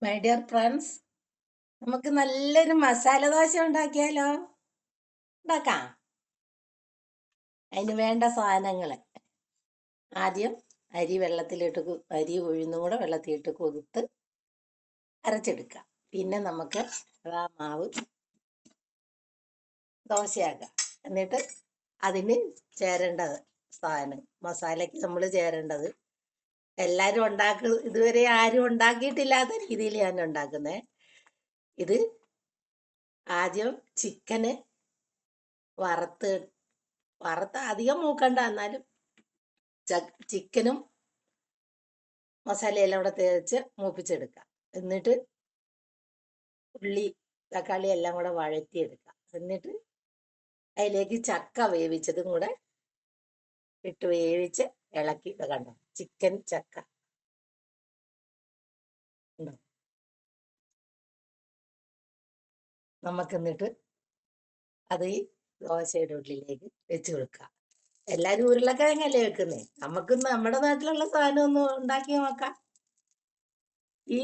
My dear friends, നമുക്ക് നല്ലൊരു മസാല ദോശ ഉണ്ടാക്കിയാലോ? ഉണ്ടാക്കാം. അതിന് വേണ്ട സാധനങ്ങൾ: ആദ്യം അരി ഉഴുന്നും കൂടെ വെള്ളത്തിലിട്ട് കൊതുത്ത് അരച്ചെടുക്കുക. പിന്നെ നമുക്ക് ആ മാവ് ദോശയാക്കാം. എന്നിട്ട് അതിന് ചേരേണ്ടത് മസാലയ്ക്ക് നമ്മൾ ചേരേണ്ടത് എല്ലാവരും ഇതുവരെ ആരും ഉണ്ടാക്കിയിട്ടില്ലാത്ത രീതിയിൽ ഞാൻ ഉണ്ടാക്കുന്നത്. ഇത് ആദ്യം ചിക്കന് വറുത്ത് അധികം മൂക്കണ്ട, എന്നാലും ചിക്കനും മസാലയെല്ലാം കൂടെ തേച്ച് മൂപ്പിച്ചെടുക്കാം. എന്നിട്ട് ഉള്ളി തക്കാളി എല്ലാം കൂടെ വഴറ്റിയെടുക്കാം. എന്നിട്ട് അതിലേക്ക് ചക്ക വേവിച്ചതും കൂടെ ഇട്ട് വേവിച്ച് ഇളക്കി. കണ്ടോ, ചിക്കൻ ചക്ക ഉണ്ടോ? നമുക്കെന്നിട്ട് അത് ഈ ദോശയുടെ ഉള്ളിലേക്ക് വെച്ച് കൊടുക്കാം. എല്ലാവരും ഉരുളക്കിഴങ്ങല്ലേ വെക്കുന്നേ, നമുക്ക് നമ്മുടെ നാട്ടിലുള്ള സാധനം ഒന്ന് ഉണ്ടാക്കി നോക്കാം. ഈ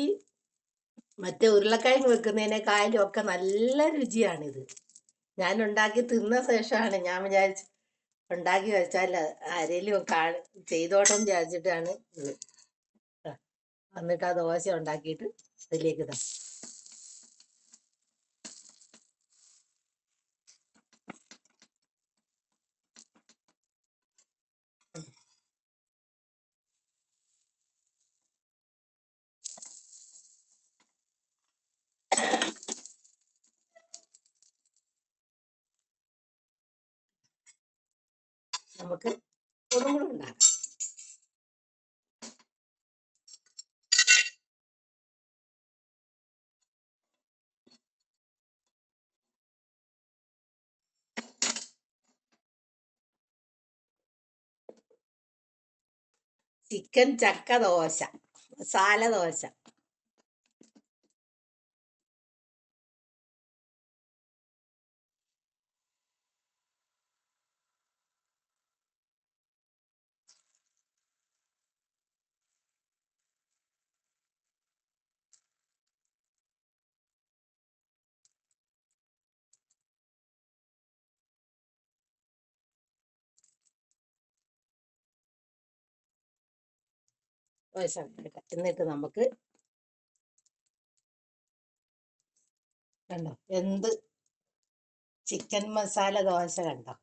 മറ്റേ ഉരുളക്കിഴങ്ങ് വെക്കുന്നതിനേക്കാളും ഒക്കെ നല്ല രുചിയാണിത്. ഞാൻ ഉണ്ടാക്കി തിന്ന ശേഷമാണ് ഞാൻ വിചാരിച്ചു ഉണ്ടാക്കി വെച്ചാൽ ആരെങ്കിലും ചെയ്തോട്ടം വിചാരിച്ചിട്ടാണ് ഇത്. എന്നിട്ട് ആ ദോശ ഉണ്ടാക്കിയിട്ട് അതിലേക്ക് ഇതാ. നമുക്ക് ഒന്നും കൂടെ ഉണ്ടാക്കാം. ചിക്കൻ ചക്ക ദോശ, മസാല ദോശ. ദോശ ഉണ്ടാക്കാം. എന്നിട്ട് നമുക്ക് കണ്ടോ, എന്ത് ചിക്കൻ മസാല ദോശ കണ്ടോ,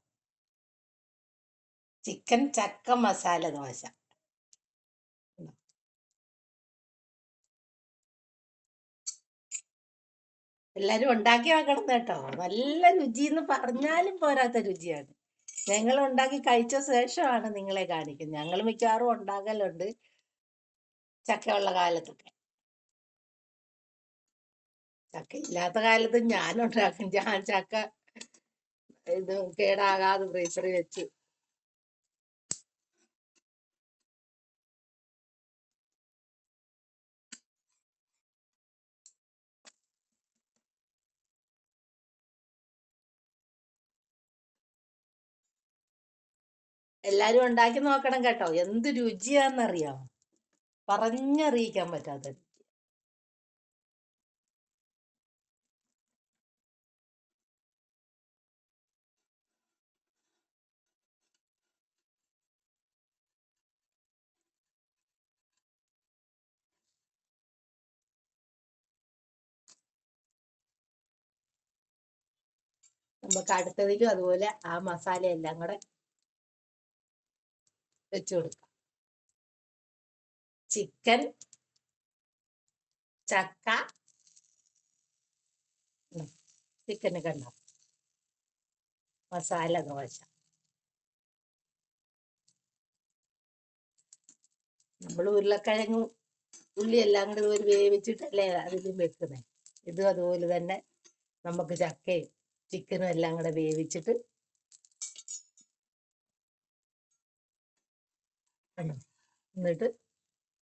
ചിക്കൻ ചക്ക മസാല ദോശ. എല്ലാരും ഉണ്ടാക്കി വെക്കണം കേട്ടോ. നല്ല രുചി എന്ന് പറഞ്ഞാലും പോരാത്ത രുചിയാണ്. ഞങ്ങൾ ഉണ്ടാക്കി കഴിച്ച ശേഷമാണ് നിങ്ങളെ കാണിക്കുന്നത്. ഞങ്ങൾ മിക്കവാറും ഉണ്ടാക്കലുണ്ട് ചക്കയുള്ള കാലത്തൊക്കെ. ചക്ക ഇല്ലാത്ത കാലത്ത് ഞാൻ ഉണ്ടാക്കും. ഞാൻ ചക്ക ഇത് കേടാകാതെ ഫ്രീസറിൽ വെച്ച്. എല്ലാരും ഉണ്ടാക്കി നോക്കണം കേട്ടോ. എന്ത് രുചിയാന്നറിയാമോ? പറഞ്ഞറിയിക്കാൻ പറ്റാത്ത. നമുക്ക് അടുത്തതിലും അതുപോലെ ആ മസാല എല്ലാം കൂടെ വെച്ചു കൊടുക്കാം. ചിക്കൻ ചക്ക, ചിക്കന് കണ്ടോ, മസാല ദോശ. നമ്മൾ ഉരുളക്കിഴങ്ങും ഉള്ളി എല്ലാം കൂടി ഒരു വേവിച്ചിട്ടല്ലേ അതിലും വെക്കുന്നത്. ഇതും അതുപോലെ തന്നെ നമുക്ക് ചക്കയും ചിക്കനും എല്ലാം കൂടെ വേവിച്ചിട്ട് എന്നിട്ട്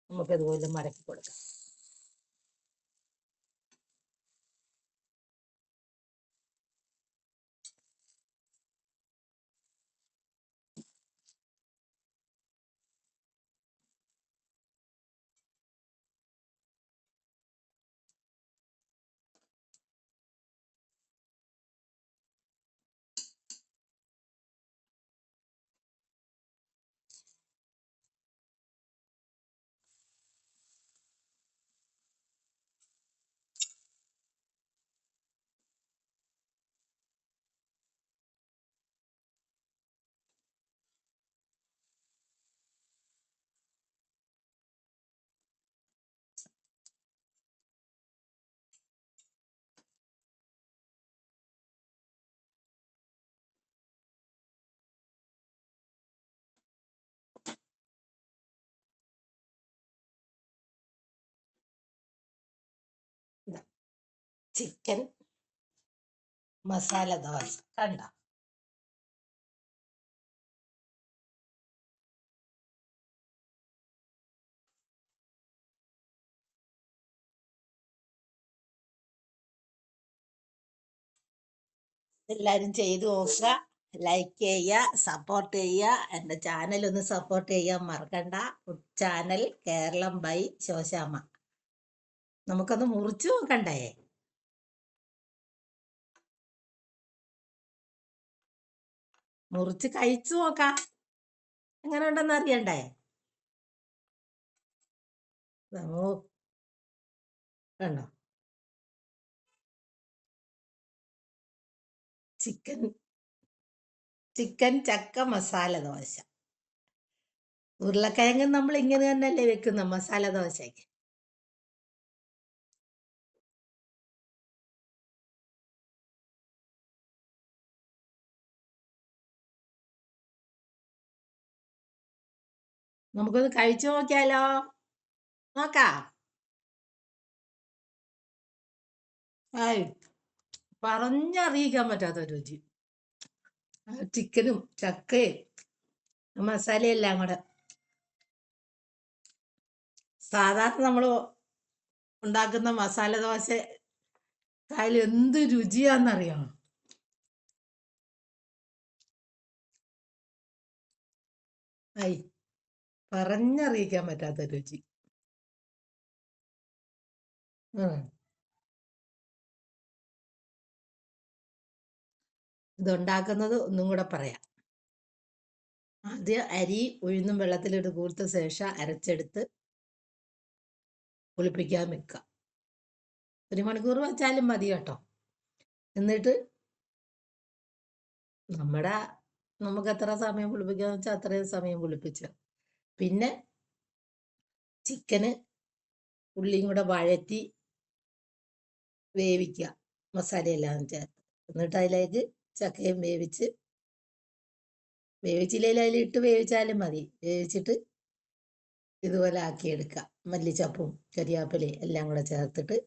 നമുക്കതുപോലെ മടക്കി കൊടുക്കാം. ചിക്കൻ മസാല ദോശ കണ്ട. എല്ലാരും ചെയ്തു നോക്കുക, ലൈക്ക് ചെയ്യുക, സപ്പോർട്ട് ചെയ്യുക. എൻ്റെ ചാനൽ ഒന്ന് സപ്പോർട്ട് ചെയ്യാൻ മറക്കണ്ട. Channel Keralam by Shoshamma. നമുക്കൊന്ന് മുറിച്ചു നോക്കണ്ടേ? മുറിച്ച് കഴിച്ചു നോക്കാം, എങ്ങനെ ഉണ്ടെന്ന് അറിയണ്ടേ? കണ്ടോ, ചിക്കൻ ചിക്കൻ ചക്ക മസാല ദോശ. ഉരുളക്കിഴങ്ങ് നമ്മൾ ഇങ്ങനെ തന്നെയല്ലേ വെക്കുന്ന മസാല ദോശയ്ക്ക്. നമുക്കൊന്ന് കഴിച്ചു നോക്കിയാലോ? നോക്കാം. ആയി പറഞ്ഞറിയിക്കാൻ പറ്റാത്ത രുചി. ചിക്കനും ചക്കയും മസാലയെല്ലാം കൂടെ. സാധാരണ നമ്മൾ ഉണ്ടാക്കുന്ന മസാല ദോശ അതിൽ എന്ത് രുചിയാന്നറിയാമോ? ആയി പറഞ്ഞറിയിക്കാൻ പറ്റാത്ത രുചി. ഇതുണ്ടാക്കുന്നത് ഒന്നും കൂടെ പറയാം. ആദ്യം അരി ഉഴുന്നും വെള്ളത്തിലിട്ട് കൂർത്ത ശേഷം അരച്ചെടുത്ത് പുളിപ്പിക്കാൻ വെക്കുക. 1 മണിക്കൂർ വെച്ചാലും മതി കേട്ടോ. എന്നിട്ട് നമുക്ക് എത്ര സമയം പുളിപ്പിക്കാന്ന് വെച്ചാൽ അത്രയും സമയം പുളിപ്പിച്ച്, പിന്നെ ചിക്കന് ഉള്ളിയും കൂടെ വഴറ്റി വേവിക്കുക മസാലയെല്ലാം ചേർത്ത്. എന്നിട്ട് അതിലേക്ക് ചക്കയും വേവിച്ചില്ലെങ്കിൽ അതിലിട്ട് വേവിച്ചാലും മതി. വേവിച്ചിട്ട് ഇതുപോലെ ആക്കിയെടുക്കുക. മല്ലിച്ചപ്പും കരിയാപ്പിലയും എല്ലാം കൂടെ ചേർത്തിട്ട്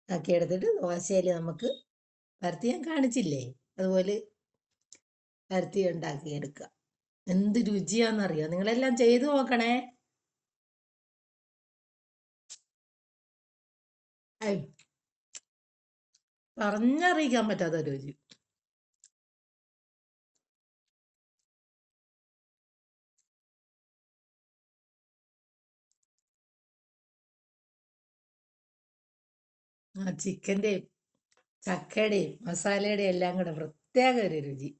ആക്കിയെടുത്തിട്ട് ദോശയിൽ നമുക്ക് പരത്തി, ഞാൻ കാണിച്ചില്ലേ, അതുപോലെ പരത്തി ഉണ്ടാക്കിയെടുക്കുക. എന്ത് രുചിയാണെന്നറിയോ? നിങ്ങളെല്ലാം ചെയ്തു നോക്കണേ. പറഞ്ഞറിയിക്കാൻ പറ്റാത്ത രുചി. ആ ചിക്കൻ്റെയും ചക്കയുടെയും മസാലയുടെയും എല്ലാം കൂടെ പ്രത്യേക ഒരു രുചി.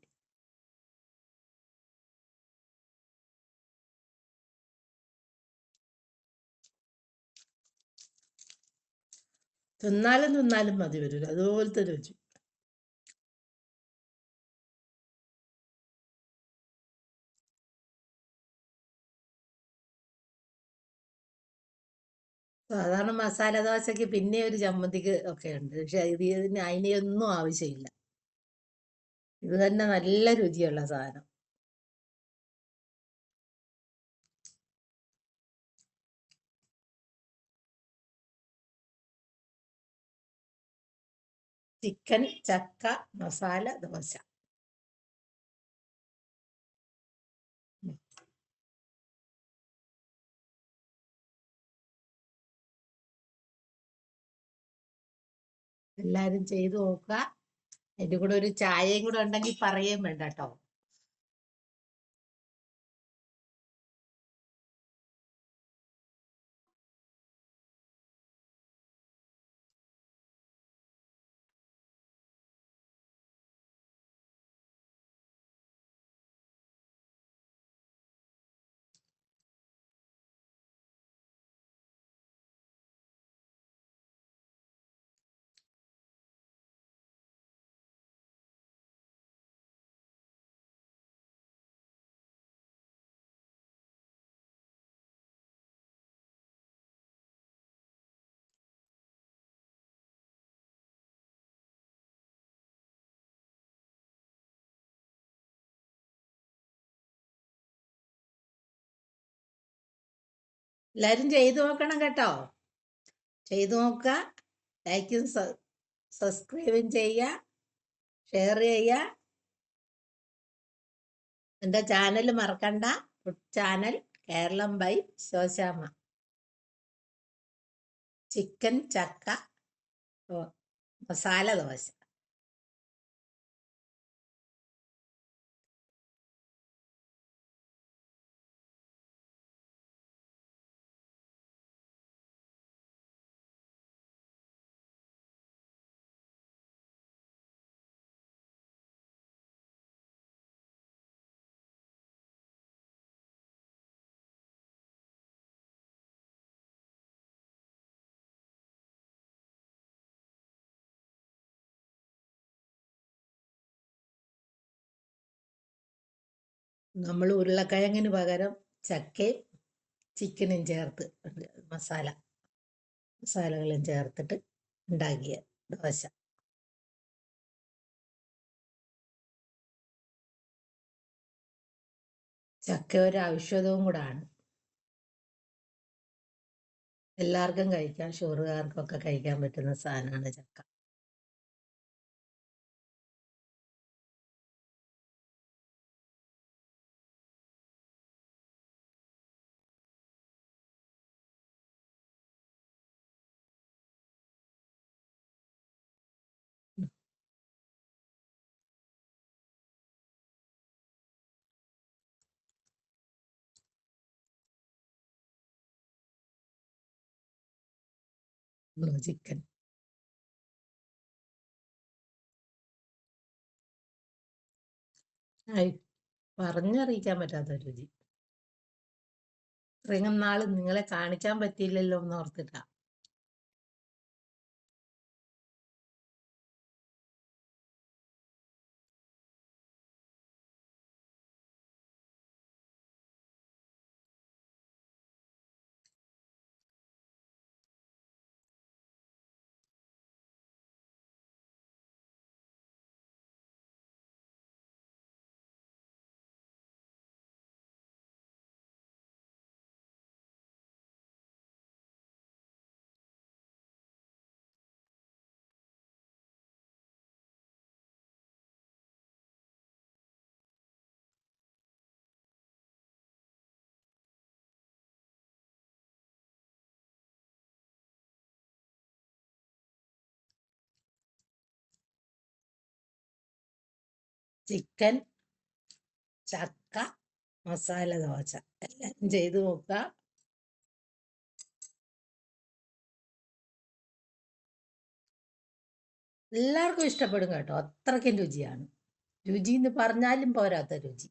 തിന്നാലും മതി വരില്ല, അതുപോലത്തെ രുചി. സാധാരണ മസാല ദോശക്ക് പിന്നെ ഒരു ചമ്മന്തിക്ക് ഒക്കെ ഉണ്ട്, പക്ഷെ അതിനൊന്നും ആവശ്യമില്ല. ഇത് തന്നെ നല്ല രുചിയുള്ള സാധനം. ചിക്കൻ ചക്ക മസാല ദോശ. എല്ലാരും ചെയ്തു നോക്കുക. അതിന്റെ കൂടെ ഒരു ചായയും കൂടെ ഉണ്ടെങ്കിൽ പറയുകയും വേണ്ട കേട്ടോ. എല്ലാരും ചെയ്തു നോക്കണം കേട്ടോ. ചെയ്തു നോക്കുക. ലൈക്കും സബ്സ്ക്രൈബും ചെയ്യുക, ഷെയർ ചെയ്യുക. എൻ്റെ ചാനൽ മറക്കണ്ട. Food channel Keralam by Shoshamma. Chicken ചക്ക മസാല ദോശ. നമ്മൾ ഉരുളക്കിഴങ്ങിന് പകരം ചക്കയും ചിക്കനും ചേർത്ത് മസാലകളും ചേർത്തിട്ട് ഉണ്ടാക്കിയ ദോശ. ചക്ക ഒരു ഔഷധവും കൂടാണ്. എല്ലാവർക്കും കഴിക്കാം, ഷുഗറുകാർക്കൊക്കെ കഴിക്കാൻ പറ്റുന്ന സാധനമാണ് ചക്ക. ചിക്കൻ പറഞ്ഞറിയിക്കാൻ പറ്റാത്ത രുചി. ഇത്രയും നാൾ നിങ്ങളെ കാണിക്കാൻ പറ്റിയില്ലല്ലോ എന്ന് ഓർത്തിട്ടാ. ചിക്കൻ ചക്ക മസാല ദോശ എല്ലാവരും ചെയ്തു നോക്കുക. എല്ലാവർക്കും ഇഷ്ടപ്പെടും കേട്ടോ. അത്രയ്ക്കും രുചിയാണ്. രുചി എന്ന് പറഞ്ഞാലും പോരാത്ത രുചി.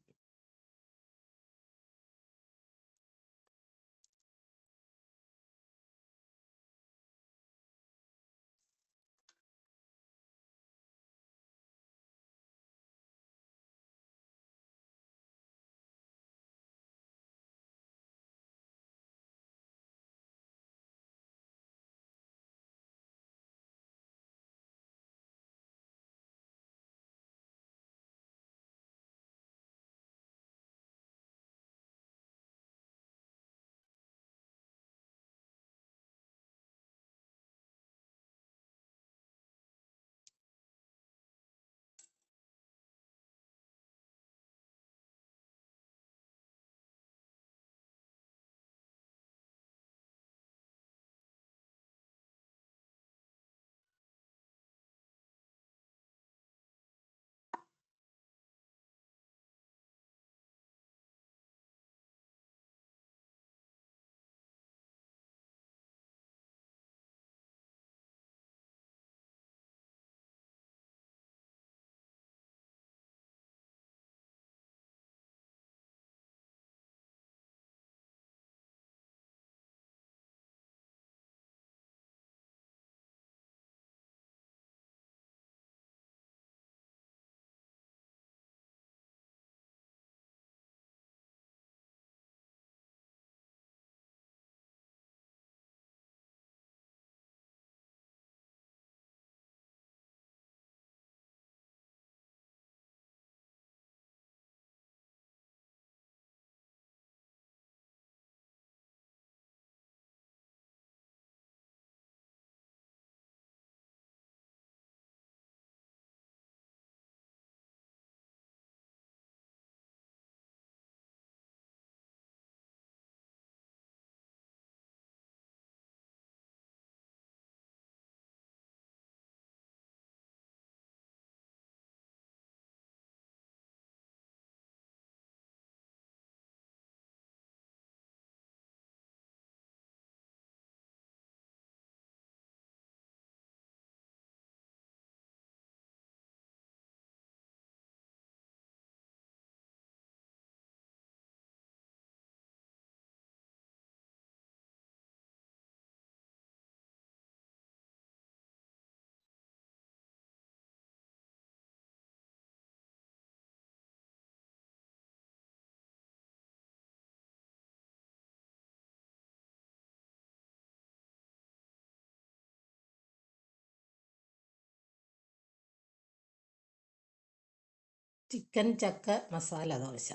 ചിക്കൻ ചക്ക മസാല ദോശ.